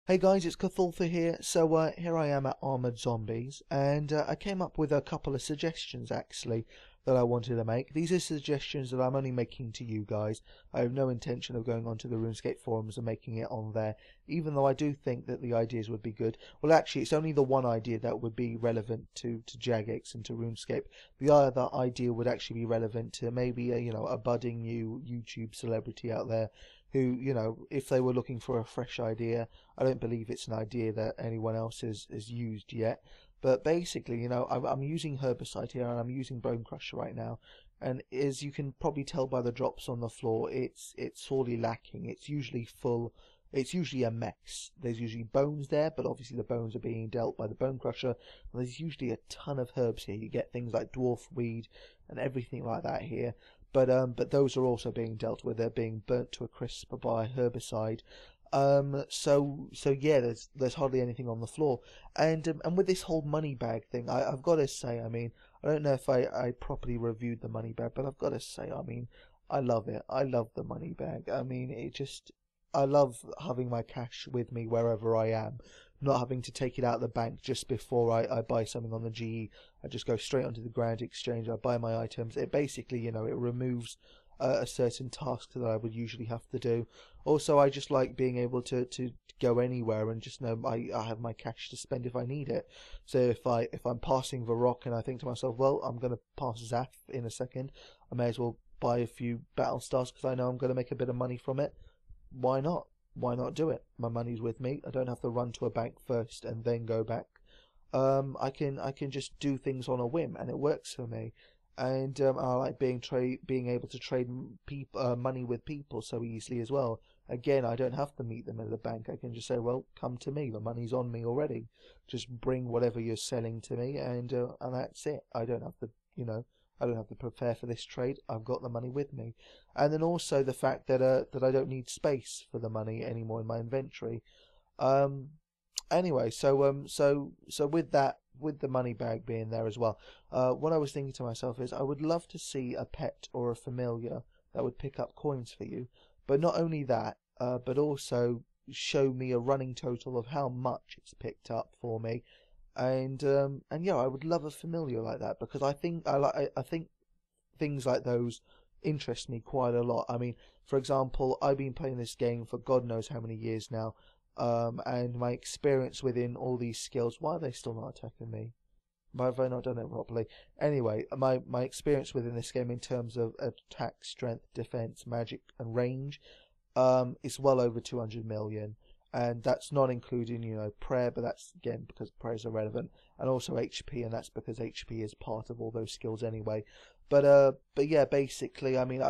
Hey guys, it's Cthulthu here. So here I am at Armored Zombies, and I came up with a couple of suggestions actually that I wanted to make. These are suggestions that I'm only making to you guys. I have no intention of going onto the Runescape forums and making it on there, even though I do think that the ideas would be good. Well, actually, it's only the one idea that would be relevant to Jagex and to Runescape. The other idea would actually be relevant to maybe a budding new YouTube celebrity out there who, if they were looking for a fresh idea. I don't believe it's an idea that anyone else has used yet. But basically, I'm using herbicide here and I'm using Bone Crusher right now. And as you can probably tell by the drops on the floor, it's sorely lacking. It's usually full. It's usually a mess. There's usually bones there, but obviously the bones are being dealt by the Bone Crusher. And there's usually a ton of herbs here. You get things like dwarf weed and everything like that here. But those are also being dealt with. They're being burnt to a crisp by herbicide. So yeah, there's hardly anything on the floor, and with this whole money bag thing, I've got to say, I mean, I don't know if I properly reviewed the money bag, but I've got to say, I mean, I love it. I love the money bag. I mean, I love having my cash with me wherever I am, not having to take it out of the bank just before I buy something on the GE. I just go straight onto the Grand Exchange. I buy my items. It basically, it removes a certain task that I would usually have to do. Also, I just like being able to go anywhere and just know I have my cash to spend if I need it. So if I'm passing the rock and I think to myself, well, I'm going to pass Zaffre in a second, I may as well buy a few battle stars because I know I'm going to make a bit of money from it. Why not? Why not do it? My money's with me. I don't have to run to a bank first and then go back. I can just do things on a whim, and it works for me. And I like being able to trade money with people so easily as well. Again, I don't have to meet them at the bank. I can just say, well, come to me. The money's on me already. Just bring whatever you're selling to me, and that's it. I don't have to, I don't have to prepare for this trade. I've got the money with me. And then also the fact that I don't need space for the money anymore in my inventory. Um, Anyway, so with that, with the money bag being there as well, what I was thinking to myself is I would love to see a pet or a familiar that would pick up coins for you. But not only that, but also show me a running total of how much it's picked up for me. And yeah, I would love a familiar like that because I think things like those interest me quite a lot. I mean, for example, I've been playing this game for God knows how many years now, and my experience within all these skills. Why are they still not attacking me? Why have I not done it properly? Anyway, my experience within this game in terms of attack, strength, defense, magic, and range, is well over 200 million. And that's not including, prayer, but that's again because prayer is irrelevant, and also HP, and that's because HP is part of all those skills anyway. But yeah, basically, I mean,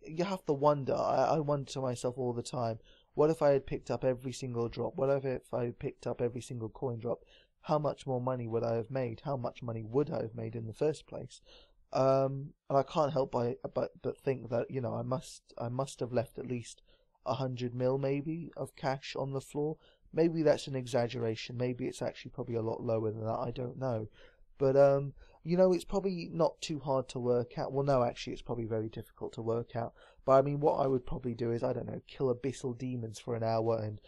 you have to wonder. I wonder to myself all the time, what if I had picked up every single drop? What if I had picked up every single coin drop? How much more money would I have made? How much money would I have made in the first place? And I can't help but think that I must have left at least 100 mil maybe of cash on the floor. Maybe that's an exaggeration. Maybe it's actually probably a lot lower than that. I don't know. But it's probably not too hard to work out. Well, no, actually, it's probably very difficult to work out. But I mean, what I would probably do is, I don't know, kill abyssal demons for an hour and,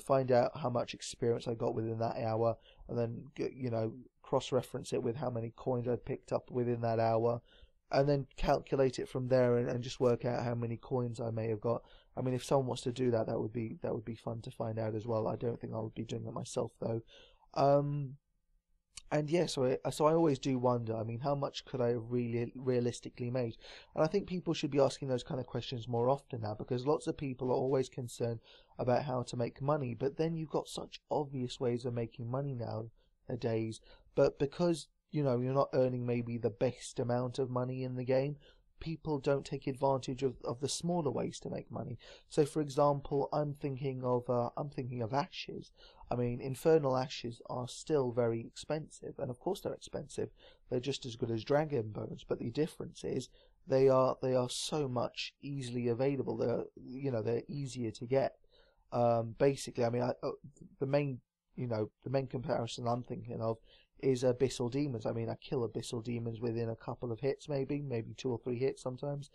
find out how much experience I got within that hour, and then, cross-reference it with how many coins I'd picked up within that hour, and then calculate it from there and just work out how many coins I may have got. I mean, if someone wants to do that, that would be fun to find out as well. I don't think I would be doing it myself though. And yeah, so I always do wonder. I mean, how much could I have really realistically made? And I think people should be asking those kind of questions more often now, because lots of people are always concerned about how to make money, but then you've got such obvious ways of making money nowadays. But because you're not earning maybe the best amount of money in the game, people don't take advantage of the smaller ways to make money. So, for example, I'm thinking of ashes. I mean, infernal ashes are still very expensive, and of course they're expensive. They're just as good as dragon bones, but the difference is they are so much easily available. They're easier to get. Basically, I mean, the main comparison I'm thinking of is abyssal demons. I mean, I kill abyssal demons within a couple of hits, maybe 2 or 3 hits sometimes.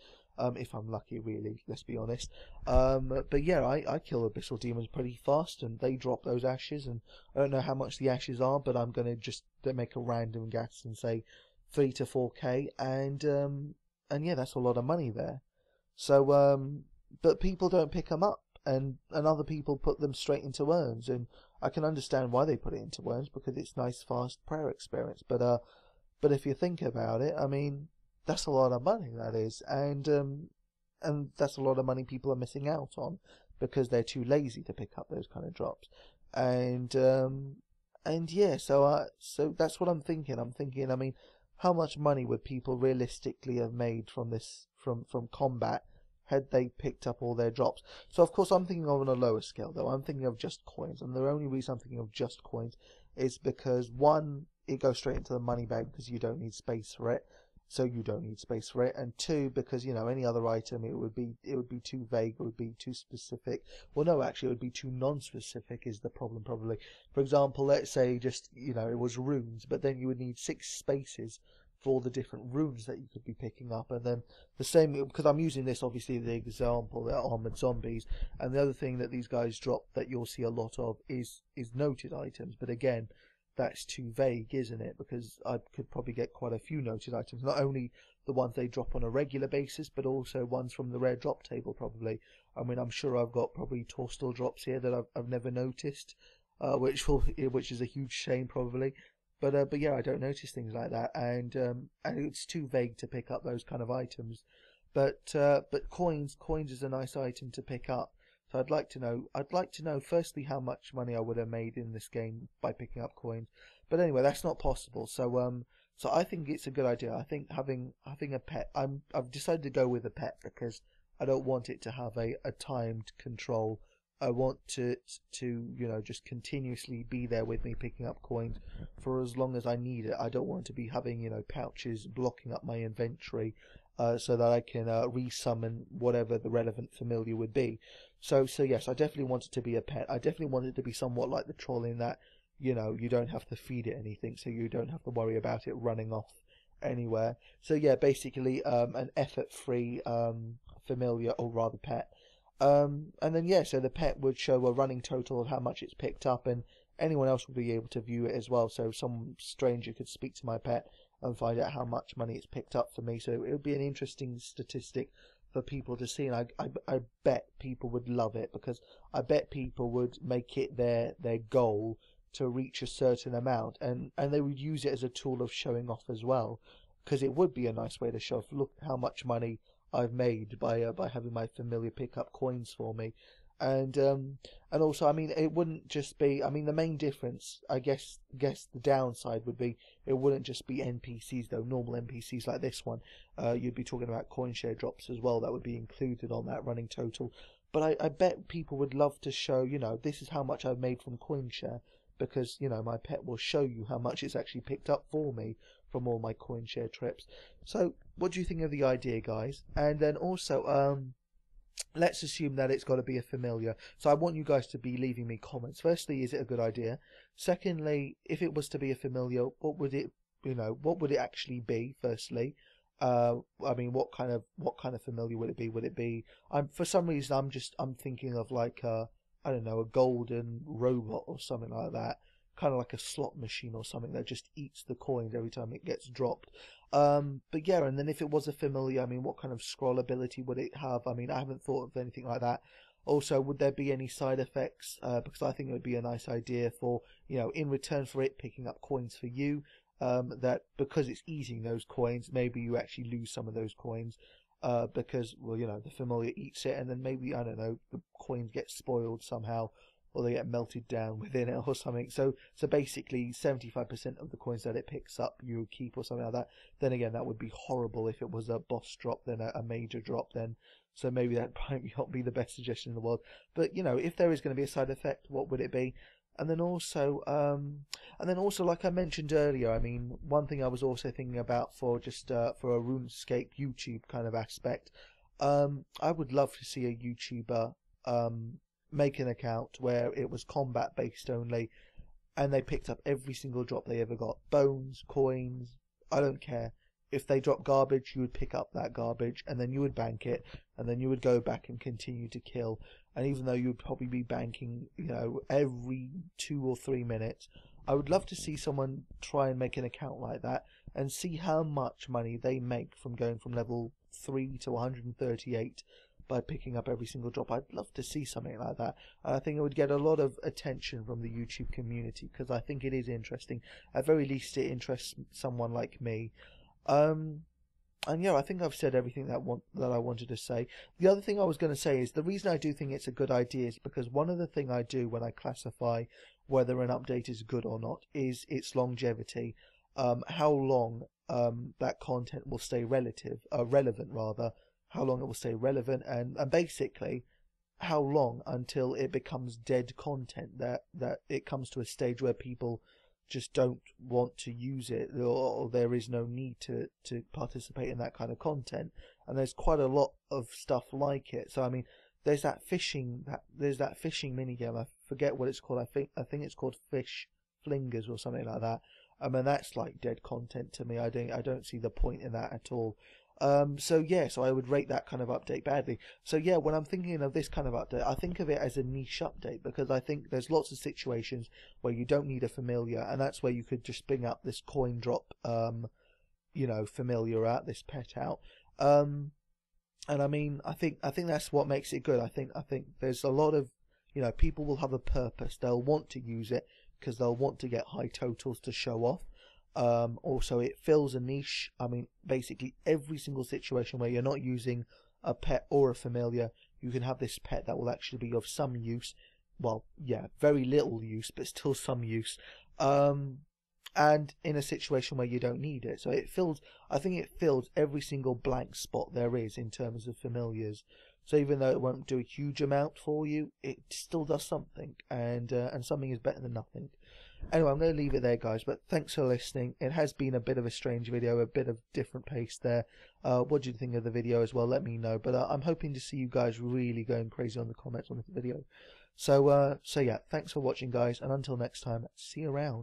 if I'm lucky, really. Let's be honest. But yeah, I kill abyssal demons pretty fast, and they drop those ashes. And I don't know how much the ashes are, but I'm gonna just make a random guess and say 3 to 4K, and yeah, that's a lot of money there. So but people don't pick them up, and other people put them straight into urns, and I can understand why they put it into urns because it's nice, fast prayer experience. But if you think about it, I mean, that's a lot of money, that is, and that's a lot of money people are missing out on because they're too lazy to pick up those kind of drops, and yeah, so that's what I'm thinking. I mean, how much money would people realistically have made from this from combat had they picked up all their drops? So of course I'm thinking of on a lower scale though. I'm thinking of just coins, and the only reason I'm thinking of just coins is because one, it goes straight into the money bag because you don't need space for it, so you don't need space for it, and two, because any other item it would be too vague, it would be too specific. Well, no, actually, it would be too non-specific is the problem probably. For example, let's say just it was runes, but then you would need 6 spaces for all the different runes that you could be picking up, and then the same, because I'm using this obviously the example, they're armored zombies, and the other thing that these guys drop that you'll see a lot of is noted items, but again, that's too vague, isn't it? Because I could probably get quite a few noted items, not only the ones they drop on a regular basis, but also ones from the rare drop table probably. I mean, I'm sure I've got probably Torstal drops here that I've never noticed, which is a huge shame probably. But yeah, I don't notice things like that, and it's too vague to pick up those kind of items. But coins is a nice item to pick up. So I'd like to know firstly how much money I would have made in this game by picking up coins. But anyway, that's not possible. So I think it's a good idea. I think having a pet. I've decided to go with a pet because I don't want it to have a timed control. I want to just continuously be there with me picking up coins for as long as I need it. I don't want to be having pouches blocking up my inventory so that I can resummon whatever the relevant familiar would be. So yes, I definitely want it to be a pet. I definitely want it to be somewhat like the troll in that you don't have to feed it anything, so you don't have to worry about it running off anywhere. So yeah, basically an effort-free familiar, or rather pet. And then yeah, so the pet would show a running total of how much it's picked up, and anyone else would be able to view it as well. So some stranger could speak to my pet and find out how much money it's picked up for me. So it would be an interesting statistic for people to see, and I bet people would love it, because I bet people would make it their goal to reach a certain amount, and they would use it as a tool of showing off as well, because it would be a nice way to show off. Look how much money I've made by having my familiar pick up coins for me, and also, I mean, it wouldn't just be. I mean, the main difference, I guess the downside would be it wouldn't just be NPCs though, normal NPCs like this one. You'd be talking about coin share drops as well. That would be included on that running total. But I bet people would love to show, this is how much I've made from coin share, because my pet will show you how much it's actually picked up for me from all my coin share trips. So what do you think of the idea, guys? And then also let's assume that it's got to be a familiar, so I want you guys to be leaving me comments. Firstly, is it a good idea? Secondly, if it was to be a familiar, what would it actually be? Firstly, I mean, what kind of familiar would it be? Would it be, for some reason I'm thinking of like I don't know, a golden robot or something like that, kind of like a slot machine or something that just eats the coins every time it gets dropped. But yeah, and then if it was a familiar, I mean, what kind of scroll ability would it have? I mean, I haven't thought of anything like that. Also, would there be any side effects? Because I think it would be a nice idea for, in return for it picking up coins for you, that because it's eating those coins, maybe you actually lose some of those coins. Because, well, the familiar eats it, and then maybe, I don't know, the coins get spoiled somehow, or they get melted down within it or something. So basically 75% of the coins that it picks up you keep, or something like that. Then again, that would be horrible if it was a boss drop, then a major drop then. So maybe that might not be the best suggestion in the world. But, if there is going to be a side effect, what would it be? And then also, like I mentioned earlier, I mean, one thing I was also thinking about for just for a RuneScape YouTube kind of aspect, I would love to see a YouTuber make an account where it was combat based only, and they picked up every single drop they ever got, bones, coins, I don't care, if they drop garbage, you would pick up that garbage, and then you would bank it, and then you would go back and continue to kill. And even though you would probably be banking, every 2 or 3 minutes, I would love to see someone try and make an account like that and see how much money they make from going from level 3 to 138 by picking up every single drop. I'd love to see something like that. And I think it would get a lot of attention from the YouTube community, because I think it is interesting. At very least, it interests someone like me. And yeah, I think I've said everything that I wanted to say. The other thing I was going to say is the reason I do think it's a good idea is because one of the things I do when I classify whether an update is good or not is its longevity. How long that content will stay relevant rather. How long it will stay relevant, and basically how long until it becomes dead content, that it comes to a stage where people just don't want to use it, or there is no need to participate in that kind of content. And there's quite a lot of stuff like it. So I mean, there's that fishing mini game. I forget what it's called. I think it's called Fish Flingers or something like that. I mean, that's like dead content to me. I don't see the point in that at all. So I would rate that kind of update badly. So yeah, when I'm thinking of this kind of update, I think of it as a niche update, because I think there's lots of situations where you don't need a familiar, and that's where you could just bring up this coin drop, familiar out, this pet out. And I mean, I think that's what makes it good. I think there's a lot of, people will have a purpose. They'll want to use it because they'll want to get high totals to show off. Also, it fills a niche. I mean, basically every single situation where you're not using a pet or a familiar, you can have this pet that will actually be of some use. Well, yeah, very little use, but still some use. And in a situation where you don't need it. So I think it fills every single blank spot there is in terms of familiars. So even though it won't do a huge amount for you, it still does something, and something is better than nothing. Anyway, I'm going to leave it there, guys, but thanks for listening. It has been a bit of a strange video, a bit of different pace there. What do you think of the video as well? Let me know. But I'm hoping to see you guys really going crazy on the comments on this video. So yeah, thanks for watching, guys, and until next time, see you around.